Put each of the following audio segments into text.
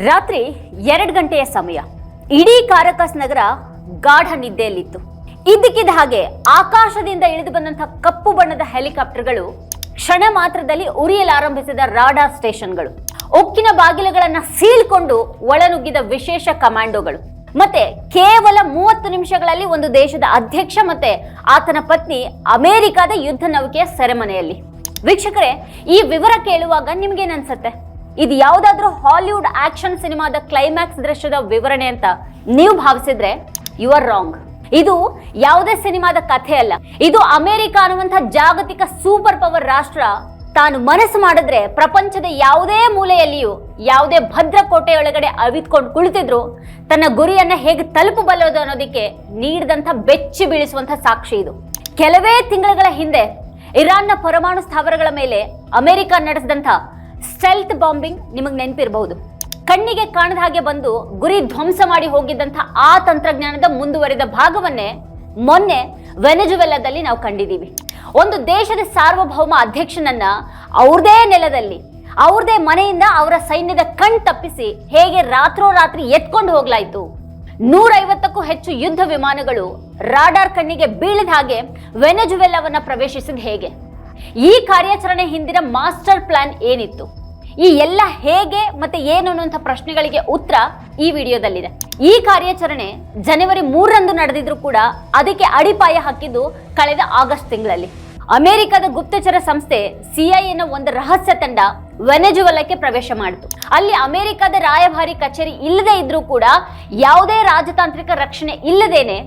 ರಾತ್ರಿ 2 ಗಂಟೆಯ ಸಮಯ. ಇಡೀ ಕಾರಕಸ್ ನಗರ ಗಾಢ ನಿದ್ದೆಯಲ್ಲಿತ್ತು. ಇದ್ದಕ್ಕಿದ್ದ ಹಾಗೆ ಆಕಾಶದಿಂದ ಇಳಿದು ಬಂದಂತಹ ಕಪ್ಪು ಬಣ್ಣದ ಹೆಲಿಕಾಪ್ಟರ್ಗಳು ಕ್ಷಣ ಮಾತ್ರದಲ್ಲಿ ಉರಿಯಲಾರಂಭಿಸಿದ ರಾಡಾರ್ ಸ್ಟೇಷನ್ಗಳು, ಉಕ್ಕಿನ ಬಾಗಿಲುಗಳನ್ನ ಸೀಳ್ಕೊಂಡು ಒಳನುಗ್ಗಿದ ವಿಶೇಷ ಕಮಾಂಡೋಗಳು, ಮತ್ತೆ ಕೇವಲ 30 ನಿಮಿಷಗಳಲ್ಲಿ ಒಂದು ದೇಶದ ಅಧ್ಯಕ್ಷ ಮತ್ತೆ ಆತನ ಪತ್ನಿ ಅಮೆರಿಕದ ಯುದ್ಧ ನೌಕೆಯ ಸೆರೆಮನೆಯಲ್ಲಿ. ವೀಕ್ಷಕರೇ, ಈ ವಿವರ ಕೇಳುವಾಗ ನಿಮ್ಗೇನನ್ಸತ್ತೆ? ಇದು ಯಾವುದಾದ್ರೂ ಹಾಲಿವುಡ್ ಆಕ್ಷನ್ ಸಿನಿಮಾದ ಕ್ಲೈಮ್ಯಾಕ್ಸ್ ದೃಶ್ಯದ ವಿವರಣೆ ಅಂತ ನೀವು ಭಾವಿಸಿದ್ರೆ ಯು ಆರ್ ರಾಂಗ್. ಇದು ಯಾವುದೇ ಸಿನಿಮಾದ ಕಥೆ ಅಲ್ಲ. ಇದು ಅಮೆರಿಕ ಅನ್ನುವಂಥ ಜಾಗತಿಕ ಸೂಪರ್ ಪವರ್ ರಾಷ್ಟ್ರ ತಾನು ಮನಸ್ಸು ಮಾಡಿದ್ರೆ ಪ್ರಪಂಚದ ಯಾವುದೇ ಮೂಲೆಯಲ್ಲಿಯೂ ಯಾವುದೇ ಭದ್ರಕೋಟೆಯೊಳಗಡೆ ಅವಿತ್ಕೊಂಡು ಕುಳಿತಿದ್ರು ತನ್ನ ಗುರಿಯನ್ನ ಹೇಗೆ ತಲುಪಬಲ್ಲದು ಅನ್ನೋದಕ್ಕೆ ನೀಡಿದಂಥ ಬೆಚ್ಚಿ ಬೀಳಿಸುವಂಥ ಸಾಕ್ಷಿ ಇದು. ಕೆಲವೇ ತಿಂಗಳುಗಳ ಹಿಂದೆ ಇರಾನ್ನ ಪರಮಾಣು ಸ್ಥಾವರಗಳ ಮೇಲೆ ಅಮೆರಿಕ ನಡೆಸಿದಂಥ ಸ್ಟೆಲ್ತ್ ಬಾಂಬಿಂಗ್ ನಿಮಗೆ ನೆನಪಿರಬಹುದು. ಕಣ್ಣಿಗೆ ಕಾಣದ ಹಾಗೆ ಬಂದು ಗುರಿ ಧ್ವಂಸ ಮಾಡಿ ಹೋಗಿದ್ದಂಥ ಆ ತಂತ್ರಜ್ಞಾನದ ಮುಂದುವರಿದ ಭಾಗವನ್ನೇ ಮೊನ್ನೆ ವೆನೆಜುವೆಲಾದಲ್ಲಿ ನಾವು ಕಂಡಿದ್ದೀವಿ. ಒಂದು ದೇಶದ ಸಾರ್ವಭೌಮ ಅಧ್ಯಕ್ಷನನ್ನ ಅವ್ರದೇ ನೆಲದಲ್ಲಿ ಅವ್ರದೇ ಮನೆಯಿಂದ ಅವರ ಸೈನ್ಯದ ಕಣ್ ತಪ್ಪಿಸಿ ಹೇಗೆ ರಾತ್ರೋರಾತ್ರಿ ಎತ್ಕೊಂಡು ಹೋಗ್ಲಾಯ್ತು. 150ಕ್ಕೂ ಹೆಚ್ಚು ಯುದ್ಧ ವಿಮಾನಗಳು ರಾಡಾರ್ ಕಣ್ಣಿಗೆ ಬೀಳದ ಹಾಗೆ ವೆನೆಜುವೆಲಾವನ್ನ ಪ್ರವೇಶಿಸಿದ ಹೇಗೆ? ಈ ಕಾರ್ಯಾಚರಣೆ ಹಿಂದಿನ ಮಾಸ್ಟರ್ ಪ್ಲಾನ್ ಏನಿತ್ತು? ಈ ಎಲ್ಲ ಹೇಗೆ ಮತ್ತೆ ಏನು ಅನ್ನುವಂಥ ಪ್ರಶ್ನೆಗಳಿಗೆ ಉತ್ತರ ಈ ವಿಡಿಯೋದಲ್ಲಿದೆ. ಈ ಕಾರ್ಯಾಚರಣೆ ಜನವರಿ 3ರಂದು ನಡೆದಿದ್ರು ಕೂಡ ಅದಕ್ಕೆ ಅಡಿಪಾಯ ಹಾಕಿದ್ದು ಕಳೆದ ಆಗಸ್ಟ್ ತಿಂಗಳಲ್ಲಿ. ಅಮೆರಿಕದ ಗುಪ್ತಚರ ಸಂಸ್ಥೆ ಸಿಐಎನ ಒಂದು ರಹಸ್ಯ ತಂಡ ವೆನೆಜುವೆಲಾಕ್ಕೆ ಪ್ರವೇಶ ಮಾಡಿತು. ಅಲ್ಲಿ ಅಮೆರಿಕದ ರಾಯಭಾರಿ ಕಚೇರಿ ಇಲ್ಲದೆ ಇದ್ರೂ ಕೂಡ ಯಾವುದೇ ರಾಜತಾಂತ್ರಿಕ ರಕ್ಷಣೆ ಇಲ್ಲದೇನೆ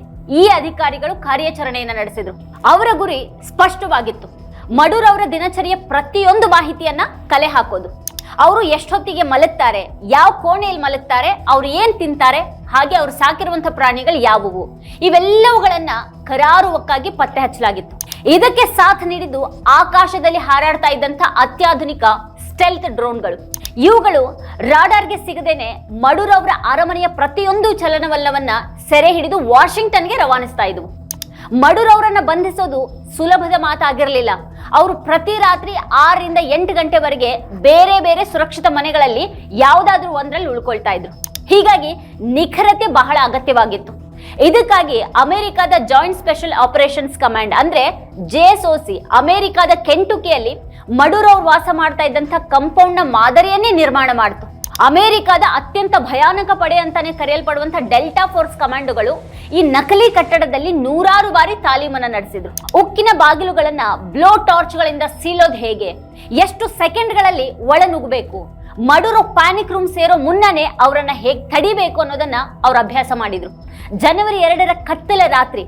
ಈ ಅಧಿಕಾರಿಗಳು ಕಾರ್ಯಾಚರಣೆಯನ್ನ ನಡೆಸಿದ್ರು. ಅವರ ಗುರಿ ಸ್ಪಷ್ಟವಾಗಿತ್ತು. ಮಡುರ್ ಅವರ ದಿನಚರಿಯ ಪ್ರತಿಯೊಂದು ಮಾಹಿತಿಯನ್ನ ಕಲೆ ಹಾಕೋದು. ಅವರು ಎಷ್ಟೊತ್ತಿಗೆ ಮಲಗ್ತಾರೆ, ಯಾವ ಕೋಣೆಯಲ್ಲಿ ಮಲಗ್ತಾರೆ, ಅವ್ರು ಏನ್ ತಿಂತಾರೆ, ಹಾಗೆ ಅವ್ರು ಸಾಕಿರುವಂತಹ ಪ್ರಾಣಿಗಳು ಯಾವುವು, ಇವೆಲ್ಲವುಗಳನ್ನ ಕರಾರುವಕ್ಕಾಗಿ ಪತ್ತೆ ಹಚ್ಚಲಾಗಿತ್ತು. ಇದಕ್ಕೆ ಸಾಥ್ ನೀಡಿದ್ದು ಆಕಾಶದಲ್ಲಿ ಹಾರಾಡ್ತಾ ಇದ್ದಂಥ ಅತ್ಯಾಧುನಿಕ ಸ್ಟೆಲ್ತ್ ಡ್ರೋನ್ಗಳು. ಇವುಗಳು ರಾಡಾರ್ಗೆ ಸಿಗದೇನೆ ಮಡುರ್ ಅವರ ಅರಮನೆಯ ಪ್ರತಿಯೊಂದು ಚಲನವಲ್ಲವನ್ನ ಸೆರೆ ಹಿಡಿದು ವಾಷಿಂಗ್ಟನ್ಗೆ ರವಾನಿಸ್ತಾ ಇದ್ವು. ಮಡುರ್ ಅವರನ್ನ ಬಂಧಿಸೋದು ಸುಲಭದ ಮಾತಾಗಿರಲಿಲ್ಲ. ಅವರು ಪ್ರತಿ ರಾತ್ರಿ 6ರಿಂದ 8 ಗಂಟೆವರೆಗೆ ಬೇರೆ ಬೇರೆ ಸುರಕ್ಷಿತ ಮನೆಗಳಲ್ಲಿ ಯಾವುದಾದ್ರೂ ಒಂದರಲ್ಲಿ ಉಳ್ಕೊಳ್ತಾ ಇದ್ರು. ಹೀಗಾಗಿ ನಿಖರತೆ ಬಹಳ ಅಗತ್ಯವಾಗಿತ್ತು. ಇದಕ್ಕಾಗಿ ಅಮೆರಿಕದ ಜಾಯಿಂಟ್ ಸ್ಪೆಷಲ್ ಆಪರೇಷನ್ಸ್ ಕಮಾಂಡ್ ಅಂದ್ರೆ JSOC ಅಮೆರಿಕದ ಕೆಂಟುಕಿಯಲ್ಲಿ ಮಡುರ್ ಅವರು ವಾಸ ಮಾಡ್ತಾ ಇದ್ದಂಥ ಕಂಪೌಂಡ್ ನ ಮಾದರಿಯನ್ನೇ ನಿರ್ಮಾಣ ಮಾಡಿತು. ಅಮೆರಿಕದ ಅತ್ಯಂತ ಭಯಾನಕ ಪಡೆ ಅಂತಾನೆ ಕರೆಯಲ್ಪಡುವಂತಹ ಡೆಲ್ಟಾ ಫೋರ್ಸ್ ಕಮಾಂಡೋಗಳು ಈ ನಕಲಿ ಕಟ್ಟಡದಲ್ಲಿ 100 ಬಾರಿ ತಾಲೀಮನ್ನ ನಡೆಸಿದ್ರು. ಉಕ್ಕಿನ ಬಾಗಿಲುಗಳನ್ನ ಬ್ಲೋ ಟಾರ್ಚ್ ಗಳಿಂದ ಸೀಳೋದು ಹೇಗೆ, ಎಷ್ಟು ಸೆಕೆಂಡ್ಗಳಲ್ಲಿ ಒಳ ನುಗ್ಗಬೇಕು, ಮಡುರು ಪ್ಯಾನಿಕ್ ರೂಮ್ ಸೇರೋ ಮುನ್ನನೇ ಅವರನ್ನ ಹೇಗೆ ತಡಿಬೇಕು ಅನ್ನೋದನ್ನ ಅವ್ರು ಅಭ್ಯಾಸ ಮಾಡಿದ್ರು. ಜನವರಿ 2ರ ಕತ್ತಲ ರಾತ್ರಿ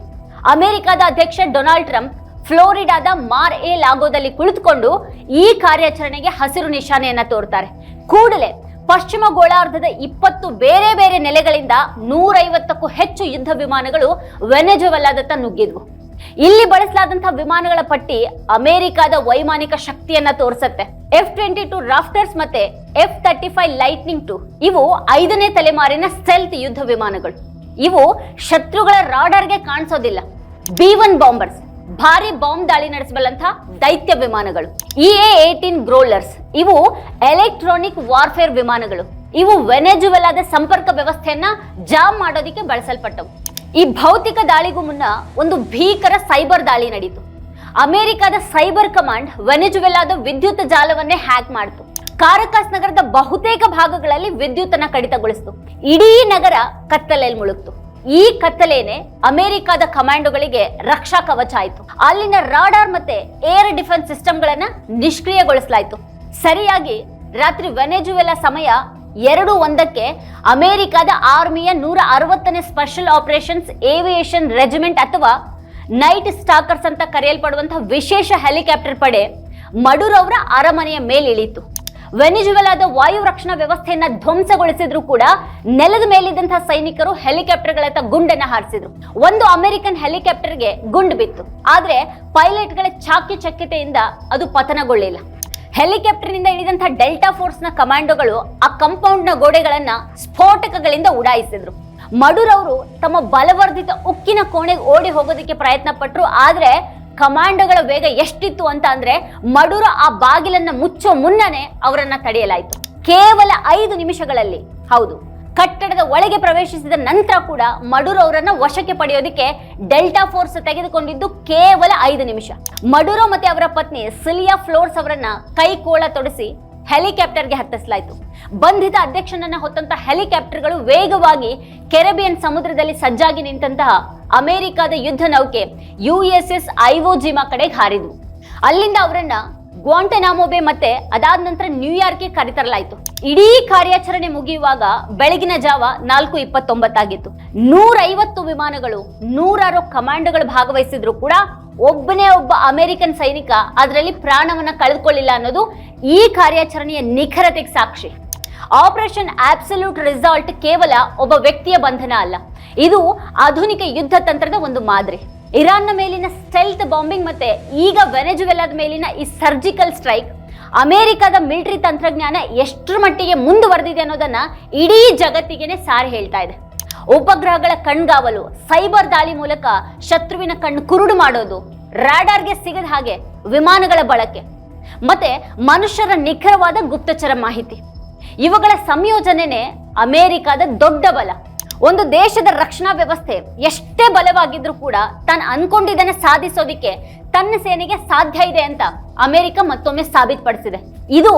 ಅಮೆರಿಕದ ಅಧ್ಯಕ್ಷ ಡೊನಾಲ್ಡ್ ಟ್ರಂಪ್ ಫ್ಲೋರಿಡಾದ ಮಾರ್ ಎ ಲಾಗೋದಲ್ಲಿ ಕುಳಿತುಕೊಂಡು ಈ ಕಾರ್ಯಾಚರಣೆಗೆ ಹಸಿರು ನಿಶಾನೆಯನ್ನ ತೋರ್ತಾರೆ. ಕೂಡಲೇ ಪಶ್ಚಿಮ ಗೋಳಾರ್ಧದ 20 ಬೇರೆ ಬೇರೆ ನೆಲೆಗಳಿಂದ 150ಕ್ಕೂ ಹೆಚ್ಚು ಯುದ್ಧ ವಿಮಾನಗಳು ವೆನೆಜುವೆಲಾದತ್ತ ನುಗ್ಗಿದ್ವು. ಇಲ್ಲಿ ಬಳಸಲಾದಂತಹ ವಿಮಾನಗಳ ಪಟ್ಟಿ ಅಮೆರಿಕದ ವೈಮಾನಿಕ ಶಕ್ತಿಯನ್ನ ತೋರಿಸುತ್ತೆ. F-22 ರಾಫ್ಟರ್ಸ್ ಮತ್ತೆ F-35 ಲೈಟ್ನಿಂಗ್ II ಇವು 5ನೇ ತಲೆಮಾರಿನ ಸ್ಟೆಲ್ತ್ ಯುದ್ಧ ವಿಮಾನಗಳು. ಇವು ಶತ್ರುಗಳ ರಾಡಾರ್ಗೆ ಕಾಣಿಸೋದಿಲ್ಲ. B-1 ಬಾಂಬರ್ಸ್ ಭಾರಿ ಬಾಂಬ್ ದಾಳಿ ನಡೆಸಬಲ್ಲಂತ ದೈತ್ಯ ವಿಮಾನಗಳು. EA-18 ಗ್ರೋಲರ್ಸ್ ಇವು ಎಲೆಕ್ಟ್ರಾನಿಕ್ ವಾರ್ಫೇರ್ ವಿಮಾನಗಳು. ಇವು ವೆನೆಜುವೆಲಾದ ಸಂಪರ್ಕ ವ್ಯವಸ್ಥೆಯನ್ನ ಜಾಮ್ ಮಾಡೋದಿಕ್ಕೆ ಬಳಸಲ್ಪಟ್ಟವು. ಈ ಭೌತಿಕ ದಾಳಿಗೂ ಮುನ್ನ ಒಂದು ಭೀಕರ ಸೈಬರ್ ದಾಳಿ ನಡೆಯಿತು. ಅಮೆರಿಕದ ಸೈಬರ್ ಕಮಾಂಡ್ ವೆನೆಜುವೆಲಾದ ವಿದ್ಯುತ್ ಜಾಲವನ್ನೇ ಹ್ಯಾಕ್ ಮಾಡಿತು. ಕಾರಕಾಸ್ ನಗರದ ಬಹುತೇಕ ಭಾಗಗಳಲ್ಲಿ ವಿದ್ಯುತ್ತನ್ನ ಕಡಿತಗೊಳಿಸಿತು. ಇಡೀ ನಗರ ಕತ್ತಲೆಯಲ್ಲಿ ಮುಳುಗ್ತು. ಈ ಕತ್ತಲೇನೆ ಅಮೆರಿಕದ ಕಮಾಂಡೋಗಳಿಗೆ ರಕ್ಷಾ ಕವಚ ಆಯಿತು. ಅಲ್ಲಿನ ರಾಡಾರ್ ಮತ್ತೆ ಏರ್ ಡಿಫೆನ್ಸ್ ಸಿಸ್ಟಮ್ಗಳನ್ನ ನಿಷ್ಕ್ರಿಯಗೊಳಿಸಲಾಯಿತು. ಸರಿಯಾಗಿ ರಾತ್ರಿ ವೆನೆಜುವೆಲಾ ಸಮಯ 2:01ಕ್ಕೆ ಅಮೆರಿಕದ ಆರ್ಮಿಯ 160ನೇ ಸ್ಪೆಷಲ್ ಆಪರೇಷನ್ಸ್ ಏವಿಯೇಷನ್ ರೆಜಿಮೆಂಟ್ ಅಥವಾ ನೈಟ್ ಸ್ಟಾಕರ್ಸ್ ಅಂತ ಕರೆಯಲ್ಪಡುವಂತಹ ವಿಶೇಷ ಹೆಲಿಕಾಪ್ಟರ್ ಪಡೆ ಮಡುರ್ ಅವರ ಅರಮನೆಯ ಮೇಲಿಳಿಯಿತು. ವೆನೆಜುವೆಲಾದ ವಾಯು ರಕ್ಷಣಾ ವ್ಯವಸ್ಥೆಯನ್ನ ಧ್ವಂಸಗೊಳಿಸಿದ್ರು ಕೂಡ ನೆಲದ ಮೇಲಿದ್ದಂತಹ ಸೈನಿಕರು ಹೆಲಿಕಾಪ್ಟರ್ಗಳತ್ತ ಗುಂಡನ್ನ ಹಾರಿಸಿದ್ರು. ಒಂದು ಅಮೆರಿಕನ್ ಹೆಲಿಕಾಪ್ಟರ್ಗೆ ಗುಂಡು ಬಿತ್ತು. ಆದ್ರೆ ಪೈಲಟ್ಗಳ ಚಾಕ್ಯಚಕ್ಯತೆಯಿಂದ ಅದು ಪತನಗೊಳ್ಳಿಲ್ಲ. ಹೆಲಿಕಾಪ್ಟರ್ನಿಂದ ಇಳಿದಂತಹ ಡೆಲ್ಟಾ ಫೋರ್ಸ್ ನ ಕಮಾಂಡೋಗಳು ಆ ಕಾಂಪೌಂಡ್ ನ ಗೋಡೆಗಳನ್ನ ಸ್ಫೋಟಕಗಳಿಂದ ಉಡಾಯಿಸಿದ್ರು. ಮಡುರ್ ಅವರು ತಮ್ಮ ಬಲವರ್ಧಿತ ಉಕ್ಕಿನ ಕೋಣೆಗೆ ಓಡಿ ಹೋಗೋದಕ್ಕೆ ಪ್ರಯತ್ನ ಪಟ್ರು. ಆದ್ರೆ ಕಮಾಂಡೋಗಳ ವೇಗ ಎಷ್ಟಿತ್ತು ಅಂತ ಅಂದ್ರೆ ಮಡುರ ಆ ಬಾಗಿಲನ್ನ ಮುಚ್ಚೋ ಮುನ್ನನೇ ಅವರನ್ನ ತಡೆಯಲಾಯಿತು. ಕೇವಲ 5 ನಿಮಿಷಗಳಲ್ಲಿ, ಹೌದು, ಕಟ್ಟಡದ ಒಳಗೆ ಪ್ರವೇಶಿಸಿದ ನಂತರ ಕೂಡ ಮಡುರೋ ಅವರನ್ನ ವಶಕ್ಕೆ ಪಡೆಯೋದಕ್ಕೆ ಡೆಲ್ಟಾ ಫೋರ್ಸ್ ತೆಗೆದುಕೊಂಡಿದ್ದು ಕೇವಲ 5 ನಿಮಿಷ. ಮಡುರೋ ಮತ್ತೆ ಅವರ ಪತ್ನಿ ಸಿಲಿಯಾ ಫ್ಲೋರ್ಸ್ ಅವರನ್ನ ಕೈಕೋಳ ತೊಡಿಸಿ ಹೆಲಿಕಾಪ್ಟರ್ಗೆ ಹತ್ತಿಸಲಾಯಿತು. ಬಂಧಿತ ಅಧ್ಯಕ್ಷನನ್ನ ಹೊತ್ತಂತ ಹೆಲಿಕಾಪ್ಟರ್ಗಳು ವೇಗವಾಗಿ ಕೆರೆಬಿಯನ್ ಸಮುದ್ರದಲ್ಲಿ ಸಜ್ಜಾಗಿ ನಿಂತಹ ಅಮೆರಿಕದ ಯುದ್ಧ ನೌಕೆ USS ಐವೋ ಜಿಮಾ ಕಡೆಗೆ ಹಾರಿದ್ವು. ಅಲ್ಲಿಂದ ಅವರನ್ನ ಗ್ವಾಂಟನಾಮೋ ಬೇ ಮತ್ತೆ ಅದಾದ ನಂತರ ನ್ಯೂಯಾರ್ಕ್ಗೆ ಕರೆತರಲಾಯಿತು. ಇಡೀ ಕಾರ್ಯಾಚರಣೆ ಮುಗಿಯುವಾಗ ಬೆಳಗಿನ ಜಾವ 4:29 ಆಗಿತ್ತು. 150 ವಿಮಾನಗಳು, 106 ಕಮಾಂಡೋಗಳು ಭಾಗವಹಿಸಿದ್ರು ಕೂಡ ಒಬ್ಬನೇ ಒಬ್ಬ ಅಮೆರಿಕನ್ ಸೈನಿಕ ಅದರಲ್ಲಿ ಪ್ರಾಣವನ್ನ ಕಳೆದುಕೊಳ್ಳಿಲ್ಲ ಅನ್ನೋದು ಈ ಕಾರ್ಯಾಚರಣೆಯ ನಿಖರತೆಗೆ ಸಾಕ್ಷಿ. ಆಪರೇಷನ್ ಅಬ್ಸಲ್ಯೂಟ್ ರಿಸಾಲ್ಟ್ ಕೇವಲ ಒಬ್ಬ ವ್ಯಕ್ತಿಯ ಬಂಧನ ಅಲ್ಲ, ಇದು ಆಧುನಿಕ ಯುದ್ಧ ತಂತ್ರದ ಒಂದು ಮಾದರಿ. ಇರಾನ್ನ ಮೇಲಿನ ಸ್ಟೆಲ್ತ್ ಬಾಂಬಿಂಗ್ ಮತ್ತೆ ಈಗ ವೆನೆಜುವೆಲಾದ ಮೇಲಿನ ಈ ಸರ್ಜಿಕಲ್ ಸ್ಟ್ರೈಕ್ ಅಮೆರಿಕದ ಮಿಲಿಟರಿ ತಂತ್ರಜ್ಞಾನ ಎಷ್ಟರ ಮಟ್ಟಿಗೆ ಮುಂದುವರೆದಿದೆ ಅನ್ನೋದನ್ನ ಇಡೀ ಜಗತ್ತಿಗೆನೆ ಸಾರಿ ಹೇಳ್ತಾ ಇದೆ. ಉಪಗ್ರಹಗಳ ಕಣ್ಗಾವಲು, ಸೈಬರ್ ದಾಳಿ ಮೂಲಕ ಶತ್ರುವಿನ ಕಣ್ಣು ಕುರುಡು ಮಾಡೋದು, ರಾಡಾರ್ಗೆ ಸಿಗದ ಹಾಗೆ ವಿಮಾನಗಳ ಬಳಕೆ ಮತ್ತೆ ಮನುಷ್ಯರ ನಿಖರವಾದ ಗುಪ್ತಚರ ಮಾಹಿತಿ, ಇವುಗಳ ಸಂಯೋಜನೆನೇ ಅಮೆರಿಕದ ದೊಡ್ಡ ಬಲ. ಒಂದು ದೇಶದ ರಕ್ಷಣಾ ವ್ಯವಸ್ಥೆ ಎಷ್ಟೇ ಬಲವಾಗಿದ್ರೂ ಕೂಡ ತಾನು ಅನ್ಕೊಂಡಿದ್ದನ್ನ ಸಾಧಿಸೋದಿಕ್ಕೆ ತನ್ನ ಸೇನೆಗೆ ಸಾಧ್ಯ ಇದೆ ಅಂತ ಅಮೆರಿಕ ಮತ್ತೊಮ್ಮೆ ಸಾಬೀತುಪಡಿಸಿದೆ. ಇದು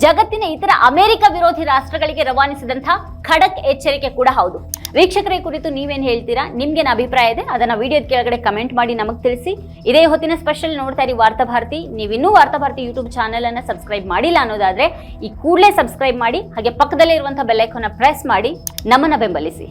ಜಗತ್ತಿನ ಇತರ ಅಮೆರಿಕ ವಿರೋಧಿ ರಾಷ್ಟ್ರಗಳಿಗೆ ರವಾನಿಸಿದಂತಹ ಖಡಕ್ ಎಚ್ಚರಿಕೆ ಕೂಡ ಹೌದು. ವೀಕ್ಷಕರ ಈ ಕುರಿತು ನೀವೇನ್ ಹೇಳ್ತೀರಾ? ನಿಮ್ಗೇನು ಅಭಿಪ್ರಾಯ ಇದೆ ಅದನ್ನ ವಿಡಿಯೋದ ಕೆಳಗಡೆ ಕಮೆಂಟ್ ಮಾಡಿ ನಮಗೆ ತಿಳಿಸಿ. ಇದೇ ಹೊತ್ತಿನ ಸ್ಪೆಷಲ್ ನೋಡ್ತಾ ಇರಿ ವಾರ್ತಾಭಾರತಿ. ನೀವಿನ್ನೂ ವಾರ್ತಾಭಾರತಿ ಯೂಟ್ಯೂಬ್ ಚಾನೆಲ್ ಅನ್ನ ಸಬ್ಸ್ಕ್ರೈಬ್ ಮಾಡಿಲ್ಲ ಅನ್ನೋದಾದ್ರೆ ಈ ಕೂಡಲೇ ಸಬ್ಸ್ಕ್ರೈಬ್ ಮಾಡಿ, ಹಾಗೆ ಪಕ್ಕದಲ್ಲೇ ಇರುವಂತಹ ಬೆಲ್ ಐಕಾನ್ ಪ್ರೆಸ್ ಮಾಡಿ ನಮ್ಮನ್ನ ಬೆಂಬಲಿಸಿ.